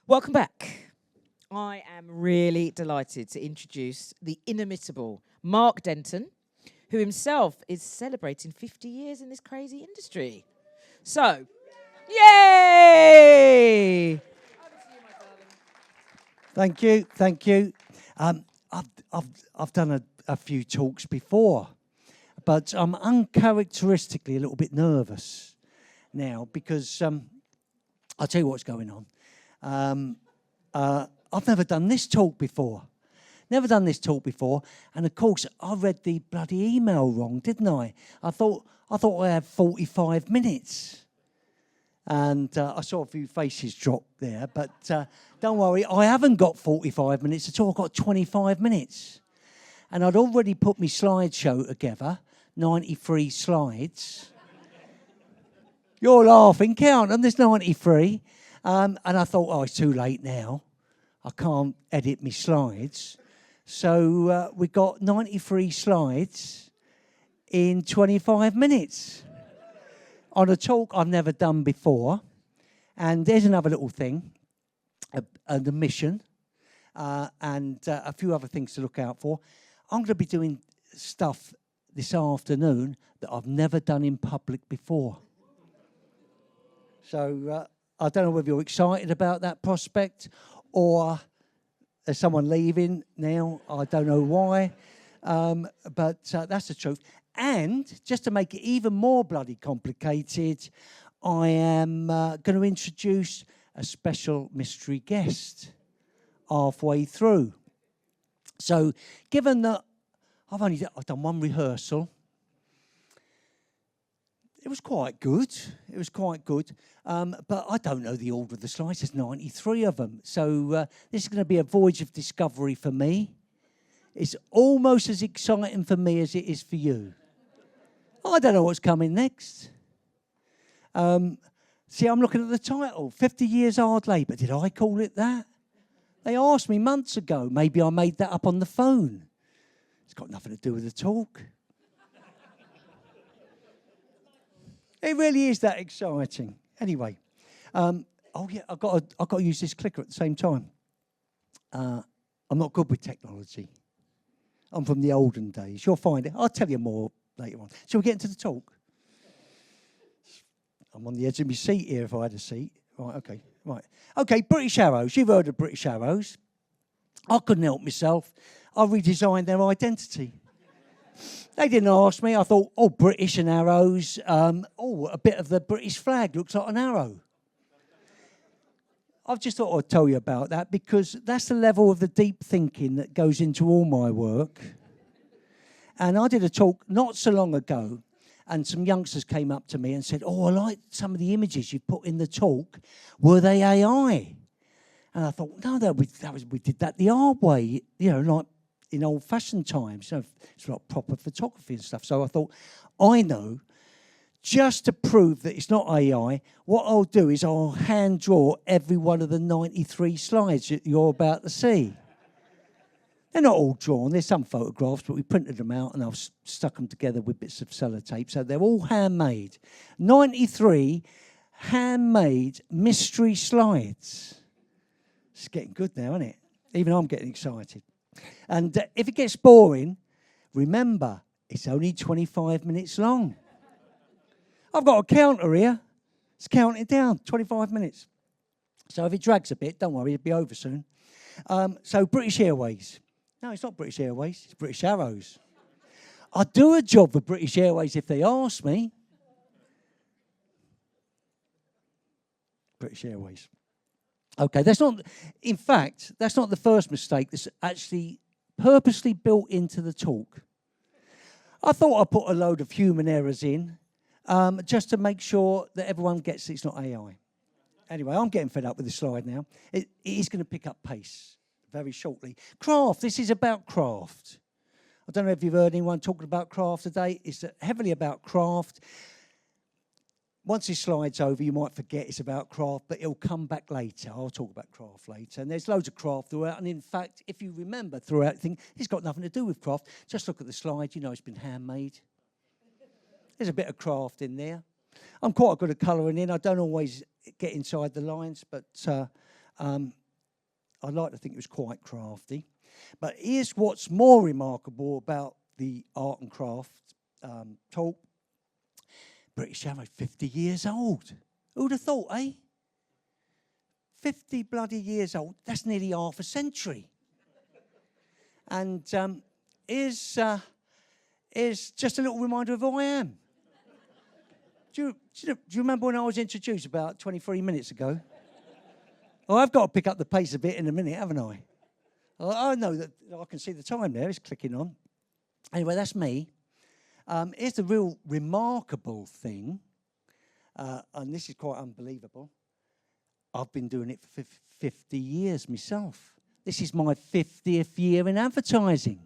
Welcome back. I am really delighted to introduce the inimitable Mark Denton, who himself is celebrating 50 years in this crazy industry. So, yay! Thank you, thank you. Um, I've done a few talks before, but I'm uncharacteristically a little bit nervous now because I'll tell you what's going on. I've never done this talk before. Never done this talk before, and of course I read the bloody email wrong, didn't I? I thought I had 45 minutes. And I saw a few faces drop there, but don't worry, I haven't got 45 minutes at all. I've got 25 minutes. And I'd already put my slideshow together, 93 slides. You're laughing, count them, there's 93. And I thought, oh, it's too late now. I can't edit my slides. So we got 93 slides in 25 minutes. On a talk I've never done before. And there's another little thing, the mission, and a few other things to look out for. I'm going to be doing stuff this afternoon that I've never done in public before. So I don't know whether you're excited about that prospect or there's someone leaving now. I don't know why, but that's the truth. And just to make it even more bloody complicated, I am going to introduce a special mystery guest halfway through. So given that I've done one rehearsal, it was quite good. But I don't know the order of the slides. There's 93 of them. So this is going to be a voyage of discovery for me. It's almost as exciting for me as it is for you. I don't know what's coming next. See, I'm looking at the title, 50 Years Hard Labour. Did I call it that? They asked me months ago. Maybe I made that up on the phone. It's got nothing to do with the talk. It really is that exciting. Anyway, I've got to use this clicker at the same time. I'm not good with technology. I'm from the olden days. You'll find it. I'll tell you more later on. Shall we get into the talk? I'm on the edge of my seat here if I had a seat. Right, okay, right. Okay, British Arrows. You've heard of British Arrows. I couldn't help myself. I redesigned their identity. They didn't ask me. I thought, oh, British and arrows. A bit of the British flag looks like an arrow. I've just thought I'd tell you about that because that's the level of the deep thinking that goes into all my work. And I did a talk not so long ago, and some youngsters came up to me and said, oh, I like some of the images you put in the talk. Were they AI? And I thought, no, we did that the hard way, like in old-fashioned times. It's like proper photography and stuff. So I thought, I know, just to prove that it's not AI, what I'll do is I'll hand draw every one of the 93 slides that you're about to see. They're not all drawn. There's some photographs, but we printed them out and I've stuck them together with bits of sellotape. So they're all handmade. 93 handmade mystery slides. It's getting good now, isn't it? Even I'm getting excited. And if it gets boring, remember, it's only 25 minutes long. I've got a counter here. It's counting down, 25 minutes. So if it drags a bit, don't worry, it'll be over soon. So British Airways. No, it's not British Airways, it's British Arrows. I'd do a job for British Airways if they asked me. British Airways. Okay, that's not the first mistake that's actually purposely built into the talk. I thought I'd put a load of human errors in just to make sure that everyone gets it's not AI. Anyway, I'm getting fed up with the slide now. It is going to pick up pace very shortly. Craft, this is about craft. I don't know if you've heard anyone talking about craft today. It's heavily about craft. Once this slide's over, you might forget it's about craft, but it'll come back later. I'll talk about craft later. And there's loads of craft throughout. And in fact, if you remember throughout the thing, it's got nothing to do with craft. Just look at the slide. You know it's been handmade. There's a bit of craft in there. I'm quite good at colouring in. I don't always get inside the lines, but I like to think it was quite crafty. But here's what's more remarkable about the art and craft talk. British Arrow, 50 years old. Who'd have thought, eh? 50 bloody years old. That's nearly half a century. And here's just a little reminder of who I am. Do you remember when I was introduced about 23 minutes ago? Oh, I've got to pick up the pace a bit in a minute, haven't I? I know that I can see the time there. It's clicking on. Anyway, that's me. Here's the real remarkable thing, and this is quite unbelievable. I've been doing it for 50 years myself. This is my 50th year in advertising.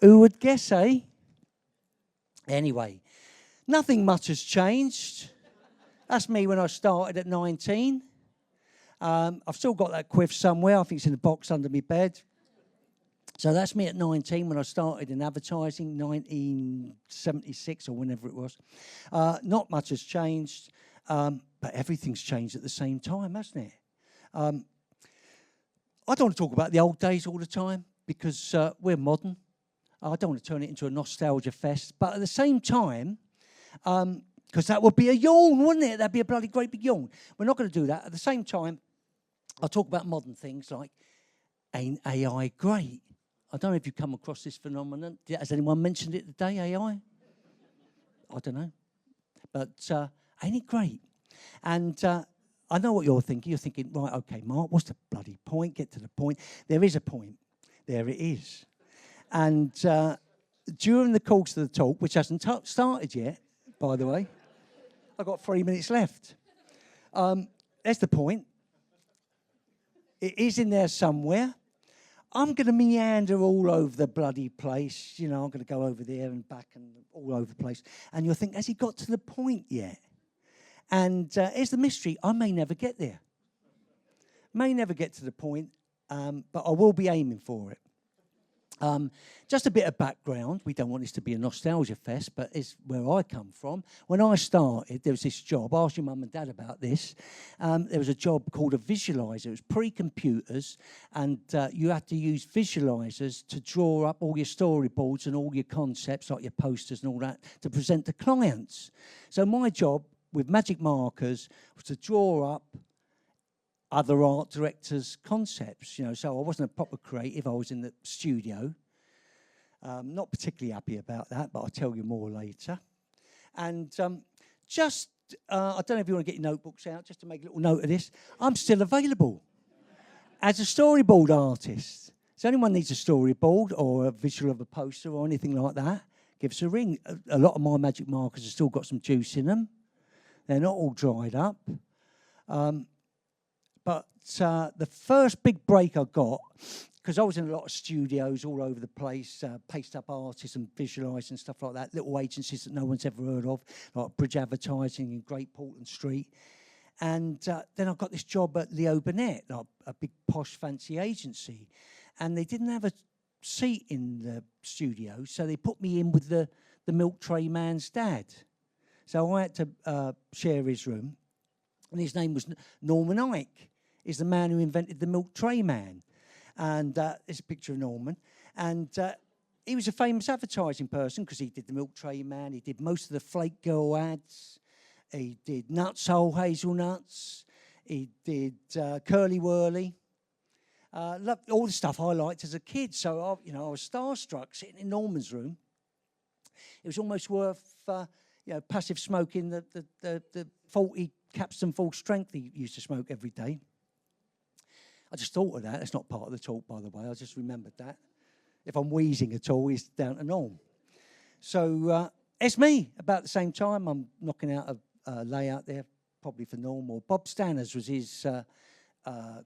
Who would guess, eh? Anyway, nothing much has changed. That's me when I started at 19. I've still got that quiff somewhere. I think it's in the box under my bed. So that's me at 19 when I started in advertising, 1976 or whenever it was. Not much has changed, but everything's changed at the same time, hasn't it? I don't want to talk about the old days all the time because we're modern. I don't want to turn it into a nostalgia fest. But at the same time, because that would be a yawn, wouldn't it? That'd be a bloody great big yawn. We're not going to do that. At the same time, I'll talk about modern things like, ain't AI great? I don't know if you've come across this phenomenon. Has anyone mentioned it today, AI? I don't know. But ain't it great? And I know what you're thinking. You're thinking, right, okay, Mark, what's the bloody point? Get to the point. There is a point. There it is. And during the course of the talk, which hasn't started yet, by the way, I've got 3 minutes left. There's the point. It is in there somewhere. I'm going to meander all over the bloody place. You know, I'm going to go over there and back and all over the place. And you'll think, has he got to the point yet? And here's the mystery. I may never get there. May never get to the point, but I will be aiming for it. Just a bit of background. We don't want this to be a nostalgia fest, but it's where I come from. When I started, there was this job. Ask your mum and dad about this. There was a job called a visualizer. It was pre-computers, and you had to use visualizers to draw up all your storyboards and all your concepts, like your posters and all that, to present to clients. So my job with magic markers was to draw up other art directors' concepts, you know. So I wasn't a proper creative. I was in the studio. Not particularly happy about that, but I'll tell you more later. And I don't know if you want to get your notebooks out, just to make a little note of this. I'm still available as a storyboard artist. So anyone needs a storyboard or a visual of a poster or anything like that, give us a ring. A lot of my magic markers have still got some juice in them. They're not all dried up. But the first big break I got, because I was in a lot of studios all over the place, paste-up artists and visualising and stuff like that, little agencies that no one's ever heard of, like Bridge Advertising in Great Portland Street. And then I got this job at Leo Burnett, like a big posh fancy agency. And they didn't have a seat in the studio, so they put me in with the milk tray man's dad. So I had to share his room. And his name was Norman Ike. He's the man who invented the milk tray man. And there's a picture of Norman. And he was a famous advertising person because he did the milk tray man. He did most of the Flake Girl ads. He did Nuts Hole Hazelnuts. He did Curly Whirly. Loved all the stuff I liked as a kid. So I was starstruck sitting in Norman's room. It was almost worth passive smoking the 40 Capstan full strength he used to smoke every day. I just thought of that. That's not part of the talk, by the way. I just remembered that. If I'm wheezing at all, it's down to Norm. So it's me. About the same time, I'm knocking out a layout there, probably for Norm. Or Bob Stanners was his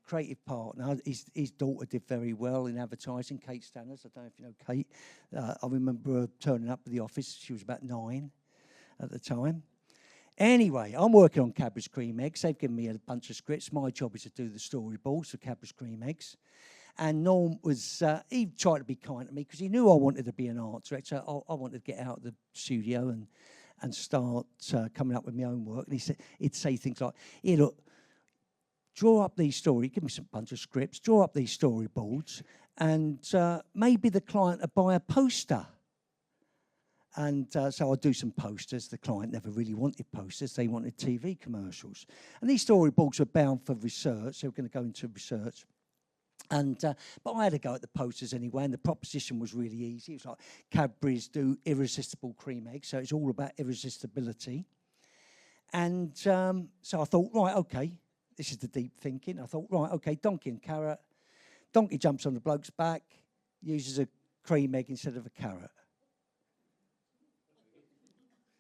creative partner. His daughter did very well in advertising, Kate Stanners. I don't know if you know Kate. I remember her turning up at the office. She was about 9 at the time. Anyway, I'm working on Cadbury's Cream Eggs. They've given me a bunch of scripts. My job is to do the storyboards for Cadbury's Cream Eggs. And Norm was, he tried to be kind to me because he knew I wanted to be an art director. I wanted to get out of the studio and start coming up with my own work. And he'd say things like, here, look, draw up these stories, give me some bunch of scripts, draw up these storyboards, and maybe the client would buy a poster. And so I'd do some posters. The client never really wanted posters. They wanted TV commercials. And these storyboards were bound for research. They were going to go into research. And but I had to go at the posters anyway, and the proposition was really easy. It was like, Cadbury's do irresistible cream eggs, so it's all about irresistibility. And so I thought, right, okay, this is the deep thinking. I thought, right, okay, donkey and carrot. Donkey jumps on the bloke's back, uses a cream egg instead of a carrot.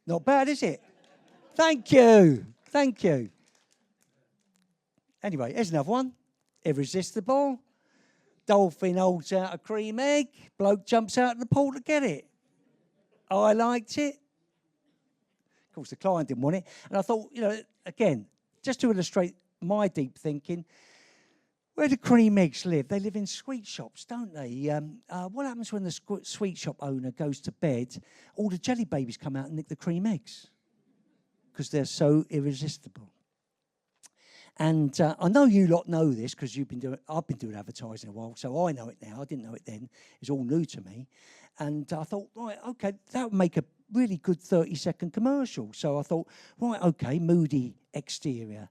Not bad, is it? Thank you. Thank you. Anyway, here's another one. Irresistible. Dolphin holds out a cream egg. Bloke jumps out of the pool to get it. I liked it. Of course, the client didn't want it. And I thought, again, just to illustrate my deep thinking, where do cream eggs live? They live in sweet shops, don't they? What happens when the sweet shop owner goes to bed? All the jelly babies come out and nick the cream eggs because they're so irresistible. And I know you lot know this because I've been doing advertising a while, so I know it now. I didn't know it then. It's all new to me. And I thought, right, okay, that would make a really good 30-second commercial. So I thought, right, okay, moody exterior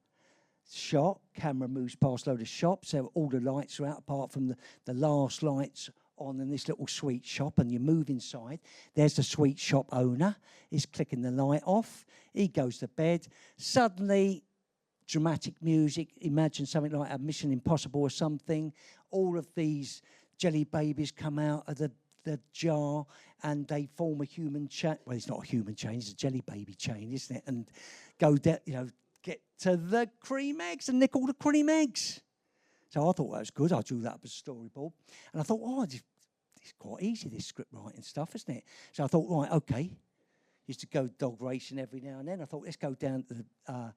shot. Camera moves past a load of shops. So all the lights are out apart from the last lights on in this little sweet shop, and you move inside. There's the sweet shop owner. He's clicking the light off. He goes to bed. Suddenly, dramatic music. Imagine something like a Mission Impossible or something. All of these jelly babies come out of the jar and they form a human chain. Well, it's not a human chain, it's a jelly baby chain, isn't it? And go down, get to the cream eggs and nick all the cream eggs. So I thought that was good. I drew that up as a storyboard. And I thought, it's quite easy, this script writing stuff, isn't it? So I thought, right, okay. Used to go dog racing every now and then. I thought, let's go down to the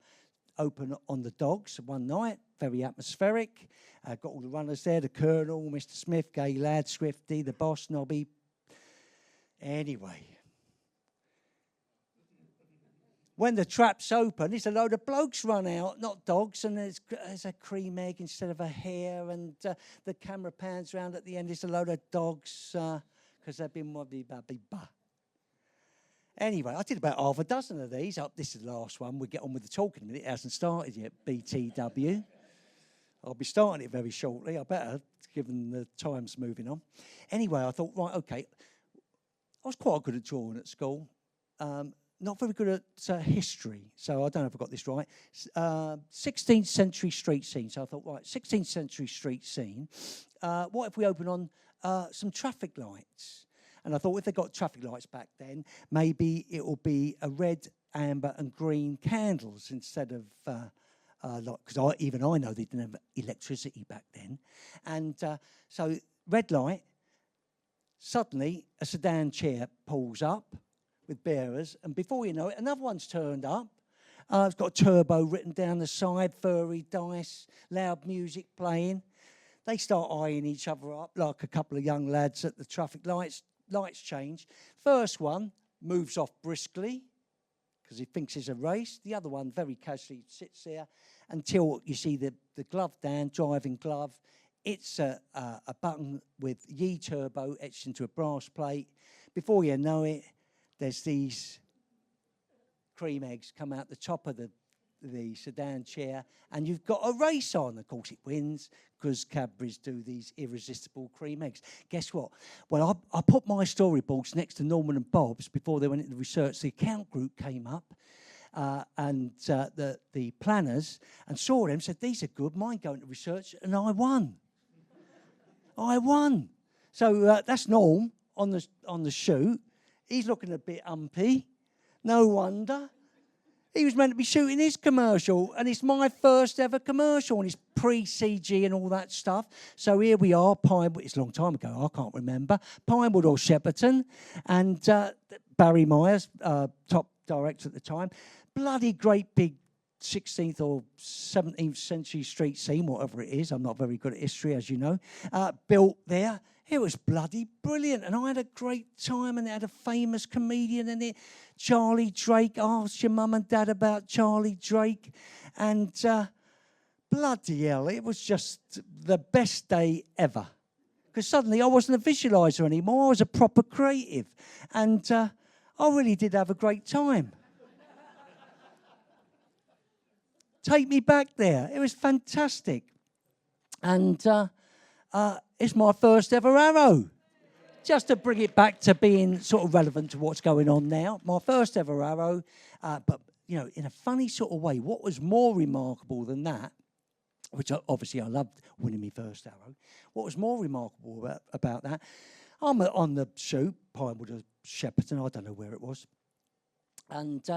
open on the dogs one night, very atmospheric. Got all the runners there, the Colonel, Mr. Smith, Gay Lad, Swifty, the boss, Nobby. Anyway, when the trap's open, it's a load of blokes run out, not dogs, and there's a cream egg instead of a hare, and the camera pans around at the end, it's a load of dogs, because they've been wobby-babby-ba. Anyway, I did about half a dozen of these. This is the last one. We'll get on with the talking in a minute. It hasn't started yet, BTW. I'll be starting it very shortly. I better, given the time's moving on. Anyway, I thought, right, okay. I was quite good at drawing at school. Not very good at history, so I don't know if I got this right. 16th century street scene. So I thought, right, 16th century street scene. What if we open on some traffic lights? And I thought if they got traffic lights back then, maybe it will be a red, amber, and green candles instead of because even I know they didn't have electricity back then. And so red light. Suddenly, a sedan chair pulls up with bearers, and before you know it, another one's turned up. It's got turbo written down the side, furry dice, loud music playing. They start eyeing each other up like a couple of young lads at the traffic lights. Lights change. First one moves off briskly because he thinks it's a race. The other one very casually sits there until you see the glove down, driving glove. It's a button with Ye Turbo etched into a brass plate. Before you know it, there's these cream eggs come out the top of the sedan chair, and you've got a race on. Of course, it wins because Cadbury's do these irresistible cream eggs. Guess what? Well, I put my storyboards next to Norman and Bob's before they went into research. The account group came up and the planners and saw them, said, these are good, mine going to research, and I won. I won. So that's Norm on the shoot. He's looking a bit umpy. No wonder. He was meant to be shooting his commercial, and it's my first ever commercial, and it's pre-CG and all that stuff. So here we are, Pinewood. It's a long time ago, I can't remember. Pinewood or Shepperton, and Barry Myers, top director at the time. Bloody great big 16th or 17th century street scene, whatever it is. I'm not very good at history, as you know. Built there. It was bloody brilliant, and I had a great time, and it had a famous comedian in it, Charlie Drake. Ask your mum and dad about Charlie Drake. And bloody hell, it was just the best day ever. Because suddenly I wasn't a visualiser anymore, I was a proper creative. And I really did have a great time. Take me back there. It was fantastic. And it's my first ever arrow. Just to bring it back to being sort of relevant to what's going on now. My first ever arrow, but, you know, in a funny sort of way. What was more remarkable than that, which obviously I loved winning my first arrow. What was more remarkable about that, I'm on the shoot, Pinewood or Shepperton, I don't know where it was. And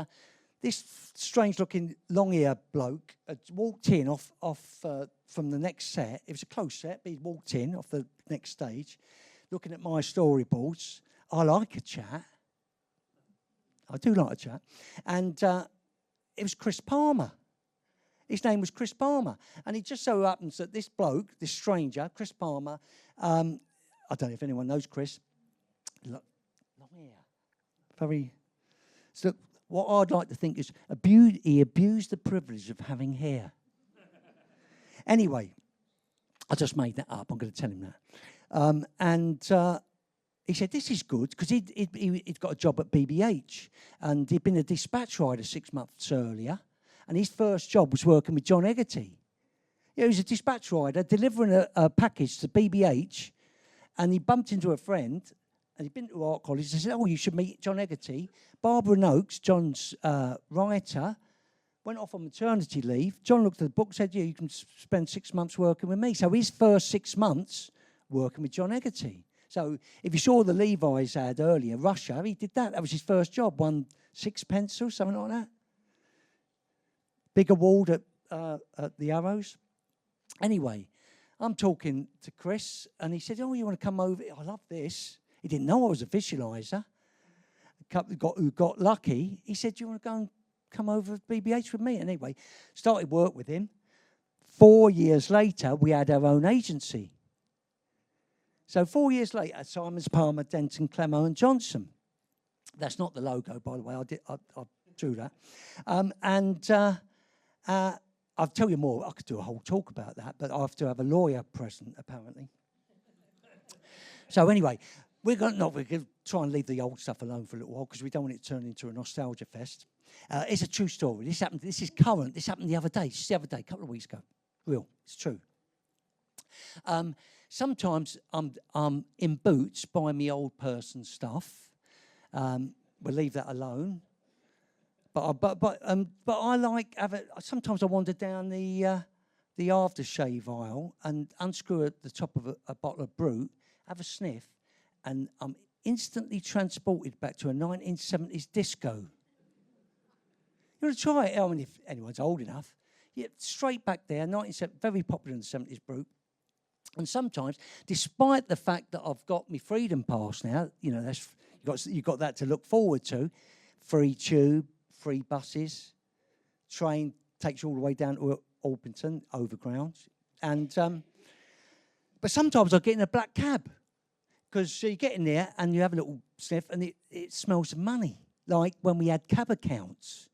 this strange-looking, long-eared bloke had walked in off from the next set. It was a close set, but he walked in off the next stage, looking at my storyboards. I like a chat. I do like a chat. And it was Chris Palmer. His name was Chris Palmer. And it just so happens that this bloke, this stranger, Chris Palmer, I don't know if anyone knows Chris. Long hair. Very... So what I'd like to think is he abused the privilege of having hair. Anyway, I just made that up. I'm going to tell him that. And he said, this is good, because he'd got a job at BBH, and he'd been a dispatch rider 6 months earlier, and his first job was working with John Egerty. He was a dispatch rider delivering a package to BBH, and he bumped into a friend, and he'd been to art college, and said, oh, you should meet John Egerty. Barbara Noakes, John's writer, went off on maternity leave. John looked at the book, said, yeah, you can spend 6 months working with me. So his first 6 months working with John Egerty. So if you saw the Levi's ad earlier, Russia, he did that. That was his first job, won 6pence or something like that. Big award at the Arrows. Anyway, I'm talking to Chris, and he said, oh, you want to come over? I love this. He didn't know I was a visualiser. A couple who got lucky. He said, do you want to go and come over to BBH with me? And anyway, started work with him. 4 years later, we had our own agency. So 4 years later, Simons, Palmer, Denton, Clemo and Johnson. That's not the logo, by the way. I drew that. I'll tell you more. I could do a whole talk about that, but I have to have a lawyer present, apparently. So anyway, we're going to try and leave the old stuff alone for a little while, because we don't want it to turn into a nostalgia fest. It's a true story. This happened. This is current. This happened the other day. Just the other day, a couple of weeks ago. Real. It's true. Sometimes I'm in Boots buying me old person stuff. We'll leave that alone. But I like sometimes I wander down the aftershave aisle and unscrew at the top of a bottle of Brut, have a sniff, and I'm instantly transported back to a 1970s disco. You want to try it? I mean, if anyone's old enough. Yeah, straight back there, 1970, very popular in the 70s, Brut. And sometimes, despite the fact that I've got my freedom pass now, you know, you've got that to look forward to, free tube, free buses, train takes you all the way down to Orpington, overground. And but sometimes I get in a black cab, because you get in there and you have a little sniff and it smells of money, like when we had cab accounts.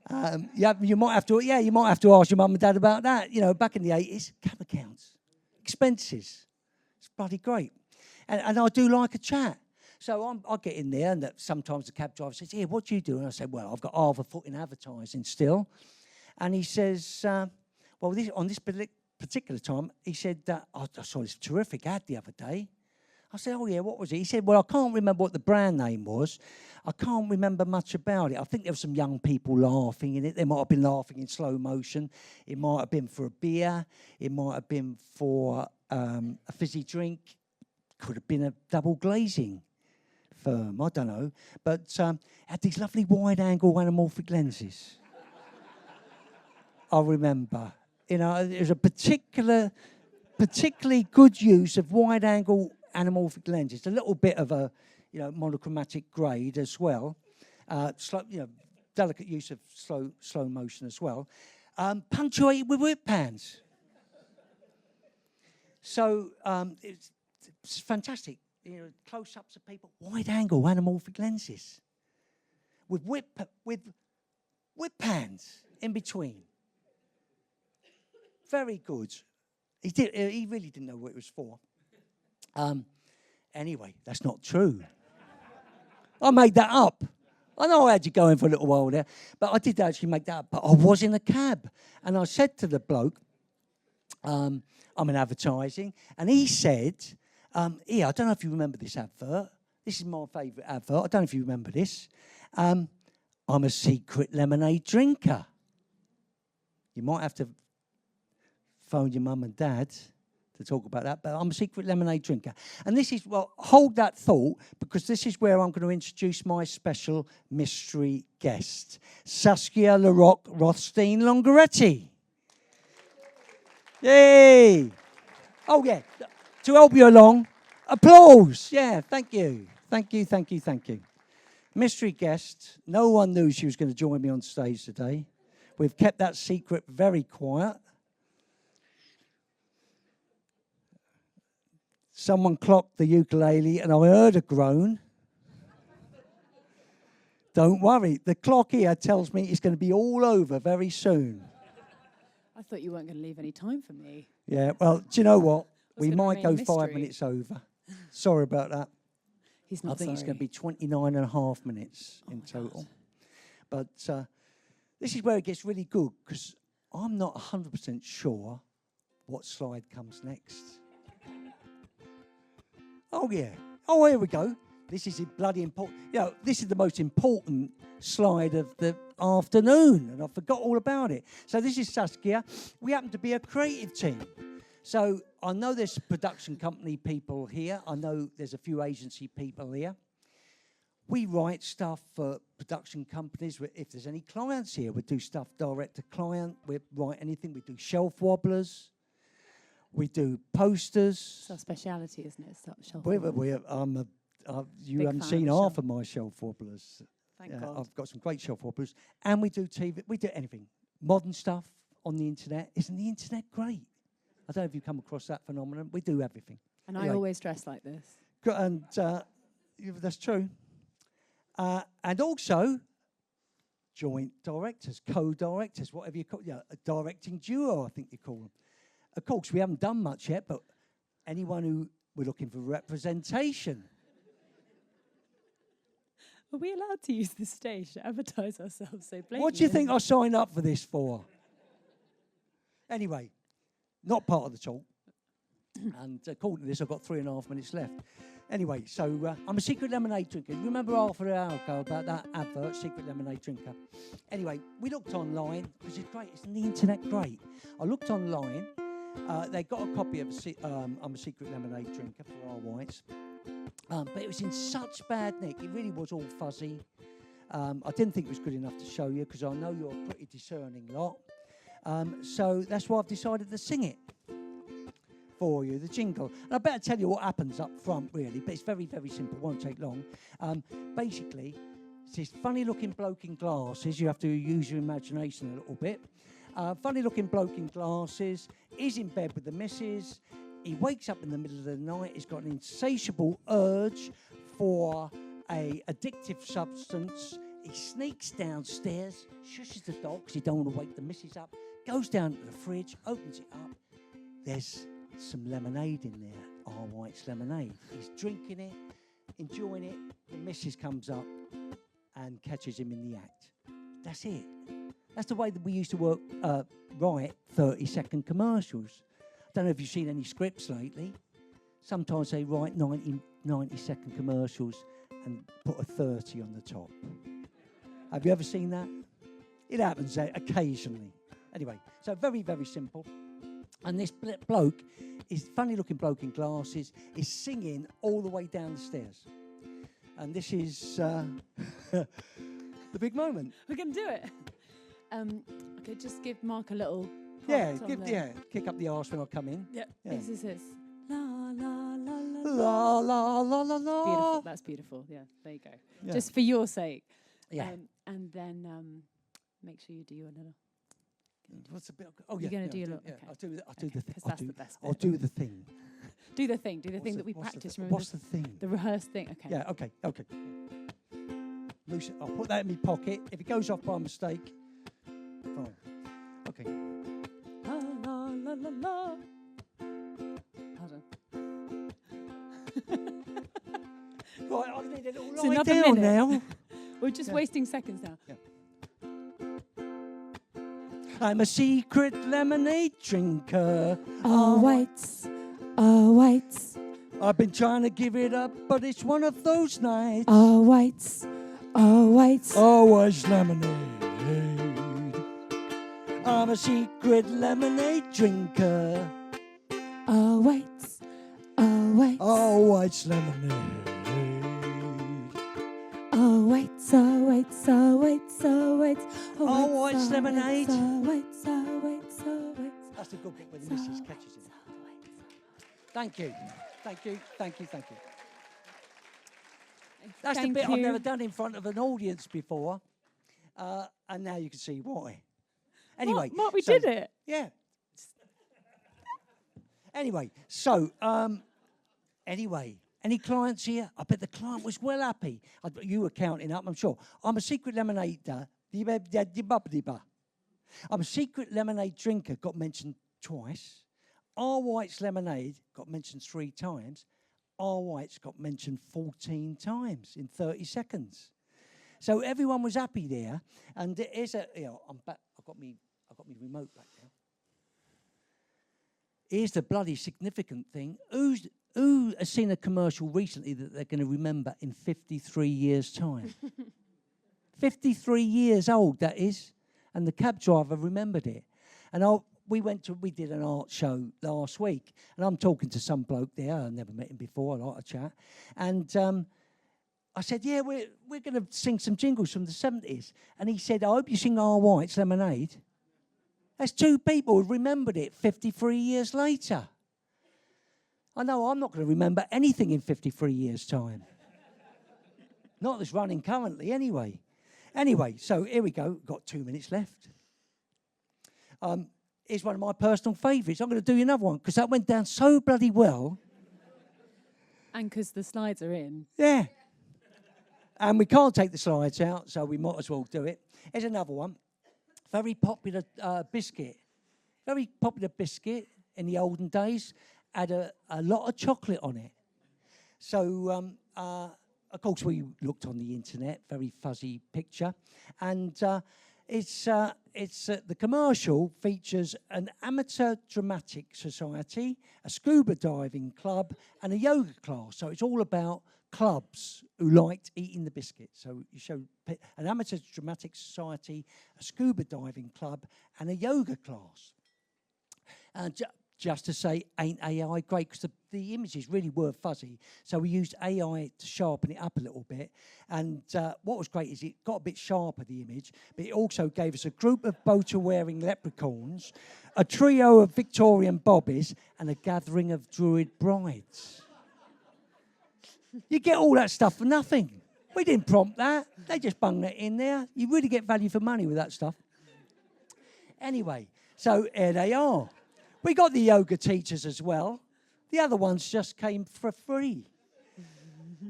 You might have to ask your mum and dad about that. You know, back in the 80s, cab accounts, expenses. It's bloody great. And I do like a chat. So I get in there, and sometimes the cab driver says, yeah, what do you do? And I say, well, I've got half a foot in advertising still. And he says, on this particular time, he said, I saw this terrific ad the other day. I said, oh, yeah, what was it? He said, well, I can't remember what the brand name was. I can't remember much about it. I think there were some young people laughing in it. They might have been laughing in slow motion. It might have been for a beer. It might have been for a fizzy drink. Could have been a double glazing firm. I don't know. But had these lovely wide-angle anamorphic lenses. I remember. You know, it was a particularly good use of wide-angle anamorphic lenses, a little bit of a, monochromatic grade as well, delicate use of slow motion as well, punctuated with whip pans. So it's fantastic, close-ups of people, wide-angle anamorphic lenses, with whip pans in between. Very good. He really didn't know what it was for. Anyway, that's not true. I made that up. I know I had you going for a little while there, but I did actually make that up. But I was in a cab, and I said to the bloke, I'm in advertising, and he said, I don't know if you remember this advert. This is my favourite advert. I don't know if you remember this. I'm a secret lemonade drinker. You might have to phone your mum and dad to talk about that, but I'm a secret lemonade drinker. And this is, well, hold that thought, because this is where I'm going to introduce my special mystery guest, Saskia LaRocque Rothstein Longaretti. Yay! Oh, yeah. To help you along, applause. Yeah, thank you. Thank you, thank you, thank you. Mystery guest. No one knew she was going to join me on stage today. We've kept that secret very quiet. Someone clocked the ukulele and I heard a groan. Don't worry, the clock here tells me it's going to be all over very soon. I thought you weren't going to leave any time for me. Yeah, well, do you know what? We gonna might go remain a 5 mystery. minutes over. Sorry about that. He's not I think it's sorry. going to be 29 and a half minutes in total. God. But this is where it gets really good, because I'm not 100% sure what slide comes next. Oh, yeah. Oh, here we go. This is bloody important. You know, this is the most important slide of the afternoon, and I forgot all about it. So this is Saskia. We happen to be a creative team. So I know there's production company people here. I know there's a few agency people here. We write stuff for production companies. If there's any clients here, we do stuff direct to client. We write anything. We do shelf wobblers. We do posters. It's our speciality, isn't it? Shelf You Big haven't fan seen of half of my shelf wobblers. Thank God. I've got some great shelf wobblers. And we do TV. We do anything. Modern stuff on the internet. Isn't the internet great? I don't know if you've come across that phenomenon. We do everything. And Anyway. I always dress like this. And that's true. And also, joint directors, co-directors, whatever you call it. Yeah, a directing duo, I think you call them. Of course, we haven't done much yet, but anyone who we're looking for representation. Are we allowed to use this stage to advertise ourselves so blatantly? What do you think I signed up for this for? Anyway, not part of the talk. And according to this, I've got 3.5 minutes left. Anyway, so I'm a secret lemonade drinker. You remember half an hour ago about that advert, secret lemonade drinker? Anyway, we looked online, because it's great. Isn't the internet great? I looked online. They got a copy of I'm a secret lemonade drinker for our whites. But it was in such bad nick. It really was all fuzzy. I didn't think it was good enough to show you, because I know you're a pretty discerning lot. So that's why I've decided to sing it for you, the jingle. And I better tell you what happens up front, really, but it's very, very simple. Won't take long. Basically, it's this funny-looking bloke in glasses. You have to use your imagination a little bit. Funny-looking bloke in glasses. He's in bed with the missus. He wakes up in the middle of the night. He's got an insatiable urge for a addictive substance. He sneaks downstairs, shushes the dog because he don't want to wake the missus up, goes down to the fridge, opens it up. There's some lemonade in there, our white's lemonade. He's drinking it, enjoying it. The missus comes up and catches him in the act. That's it. That's the way that we used to write 30-second commercials. I don't know if you've seen any scripts lately. Sometimes they write 90-second commercials and put a 30 on the top. Have you ever seen that? It happens occasionally. Anyway, so very, very simple. And this bloke, is funny-looking bloke in glasses, is singing all the way down the stairs. And this is the big moment. We're going to do it. Okay, just give Mark a little. Yeah, kick up the arse when I come in. Yeah. Yeah. This is his. La la la la La la la la la. Beautiful. That's beautiful. Yeah, there you go. Yeah. Just for your sake. Yeah. And then make sure you do your little. What's the bit? Oh, You're yeah. going to do your little. Yeah, Okay. I'll do the Okay, thing. 'cause that's the best bit. I'll do the thing. Do the thing. Do the thing that we practice. Remember What's the thing? the rehearsed thing. Okay. Yeah. Okay. Loose it. I'll put that in my pocket. If it goes off by mistake, fine. Okay. La la love. Hold on. Right, I need a little It's lie another down minute. now. We're just wasting seconds now. I'm a secret lemonade drinker. Oh, whites. Oh, whites. I've been trying to give it up, but it's one of those nights. Oh, whites. Oh, whites. Always lemonade. I'm a secret lemonade drinker. Oh, whites. Oh, whites. Always lemonade. Oh, whites. Oh, whites. Oh, whites. Oh, whites. Oh, whites lemonade. Oh, whites. Oh, whites. Oh, whites. That's the good bit when the missus catches it. Thank you. Thank you. Thank you. Thank you. That's the bit I've never done in front of an audience before. And now you can see why. Anyway. Mark, we did it. Yeah. Anyway, so, any clients here? I bet the client was well happy. You were counting up, I'm sure. I'm a secret lemonade. I'm a secret lemonade drinker, got mentioned twice. R. White's lemonade got mentioned 3 times. R. White's got mentioned 14 times in 30 seconds. So everyone was happy there. And it is I'm back. I've got me remote back now. Here's the bloody significant thing. Who has seen a commercial recently that they're going to remember in 53 years' time? 53 years old, that is. And the cab driver remembered it. And we did an art show last week. And I'm talking to some bloke there. I've never met him before. I like to chat. And I said, yeah, we're going to sing some jingles from the 70s. And he said, I hope you sing R. White's Lemonade. That's 2 people who remembered it 53 years later. I know I'm not going to remember anything in 53 years' time. Not that's running currently, anyway. Anyway, so here we go. Got 2 minutes left. Here's one of my personal favourites. I'm going to do another one because that went down so bloody well. And because the slides are in. Yeah. And we can't take the slides out, so we might as well do it. Here's another one. Very popular biscuit. Very popular biscuit in the olden days. Had a lot of chocolate on it. So, of course, we looked on the internet. Very fuzzy picture. And the commercial features an amateur dramatic society, a scuba diving club, and a yoga class. So it's all about clubs who liked eating the biscuits. So you show an amateur dramatic society, a scuba diving club, and a yoga class. And just to say, ain't AI great? Because the images really were fuzzy. So we used AI to sharpen it up a little bit. And what was great is it got a bit sharper, the image, but it also gave us a group of boater-wearing leprechauns, a trio of Victorian bobbies, and a gathering of druid brides. You get all that stuff for nothing. We didn't prompt that. They just bung that in there. You really get value for money with that stuff. Anyway, so here they are. We got the yoga teachers as well. The other ones just came for free.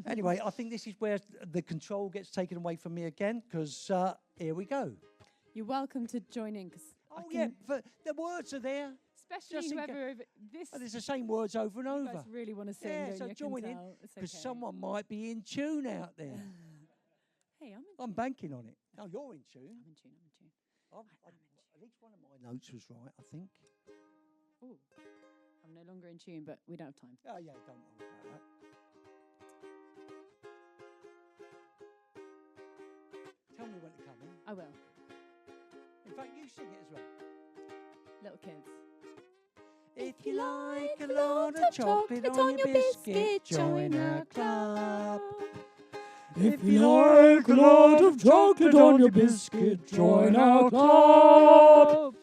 Anyway, I think this is where the control gets taken away from me again, because here we go. You're welcome to join in. The words are there. Especially just whoever over this. And it's the same words over and over. You guys really want to sing, yeah, don't so you? join in, because okay. someone might be in tune out there. Hey, I'm banking on it. Oh, you're in tune. I'm in tune. At least one of my notes was right, I think. Oh, I'm no longer in tune, but we don't have time. Oh, yeah, don't worry about that. Tell me when to come in. I will. In fact, you sing it as well. Little kids. If you like a lot of chocolate on your biscuit, join our club. If you like a lot of chocolate on your biscuit, join our club.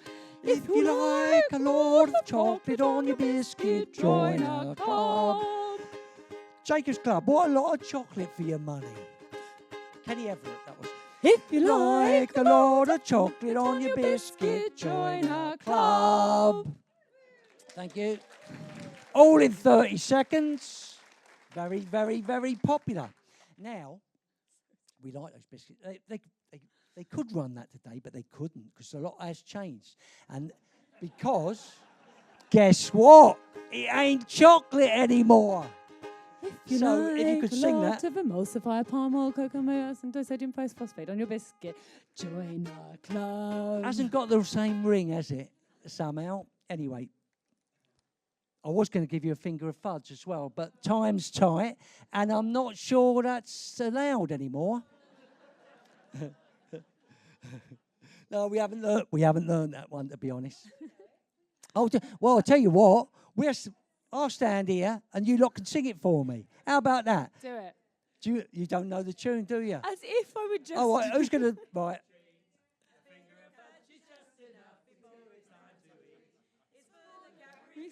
If you like a lot of chocolate on your biscuit, join our club. Jacob's Club, what a lot of chocolate for your money. Kenny Everett, that was. If you like a lot of chocolate on your biscuit, join our club. Thank you. All in 30 seconds. Very, very, very popular. Now, we like those biscuits. They could run that today, but they couldn't because a lot has changed. And because Guess what? It ain't chocolate anymore. You So if you could sing that. to emulsify palm oil, cocoa and disodium phosphate on your biscuit. Join our club. Hasn't got the same ring, has it? Somehow. Anyway, I was going to give you a finger of fudge as well, but time's tight, and I'm not sure that's allowed anymore. No, we haven't learned that one, to be honest. Well, I'll tell you what. I'll stand here, and you lot can sing it for me. How about that? Do it. You don't know the tune, do you? As if I would just... Oh, right, who's going to... Right.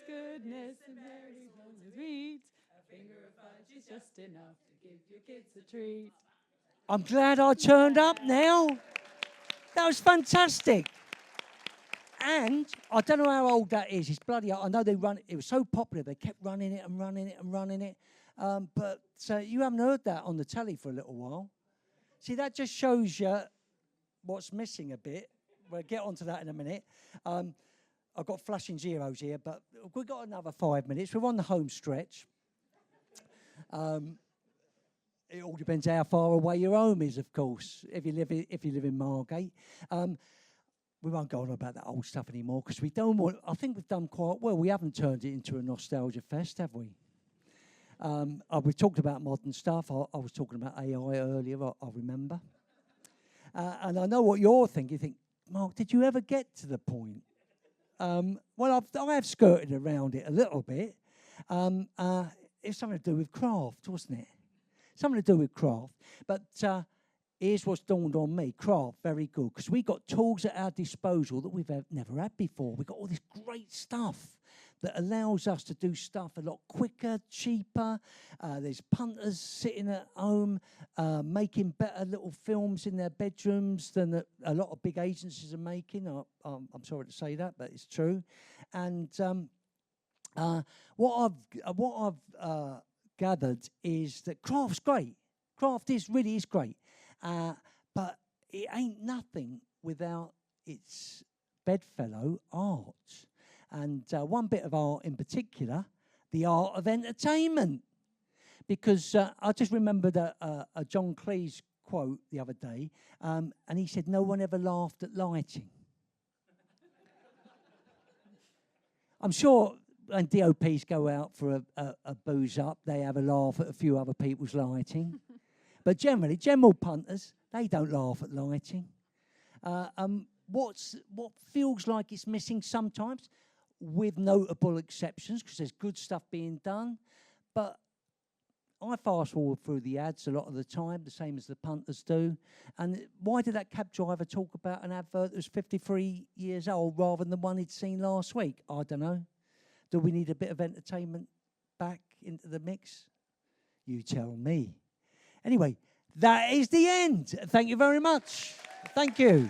Goodness and very sweet. A finger of fudge is just enough to give your kids a treat. I'm glad I turned up now. That was fantastic. And I don't know how old that is. It's bloody old. I know it was so popular, they kept running it. But you haven't heard that on the telly for a little while. See, that just shows you what's missing a bit. We'll get onto that in a minute. I've got flashing zeros here, but we've got another 5 minutes. We're on the home stretch. It all depends how far away your home is, of course, if you live in Margate. We won't go on about that old stuff anymore because we don't want... I think we've done quite well. We haven't turned it into a nostalgia fest, have we? We've talked about modern stuff. I was talking about AI earlier, I remember. And I know what you're thinking. You think, Mark, did you ever get to the point? Well, I have skirted around it a little bit. It's something to do with craft, wasn't it? Something to do with craft. But here's what's dawned on me. Craft, very good. Because we got tools at our disposal that we've never had before. We've got all this great stuff that allows us to do stuff a lot quicker, cheaper. There's punters sitting at home making better little films in their bedrooms than a lot of big agencies are making. I'm sorry to say that, but it's true. And what I've gathered is that craft's great. Craft really is great. But it ain't nothing without its bedfellow art. And one bit of art in particular, the art of entertainment. Because I just remembered a John Cleese quote the other day, and he said, no one ever laughed at lighting. I'm sure when DOPs go out for a booze up, they have a laugh at a few other people's lighting. But generally, general punters, they don't laugh at lighting. What feels like it's missing sometimes, with notable exceptions, because there's good stuff being done, but I fast forward through the ads a lot of the time, the same as the punters do. And why did that cab driver talk about an advert that was 53 years old rather than the one he'd seen last week? I don't know. Do we need a bit of entertainment back into the mix? You tell me. Anyway, that is the end. Thank you very much. Thank you.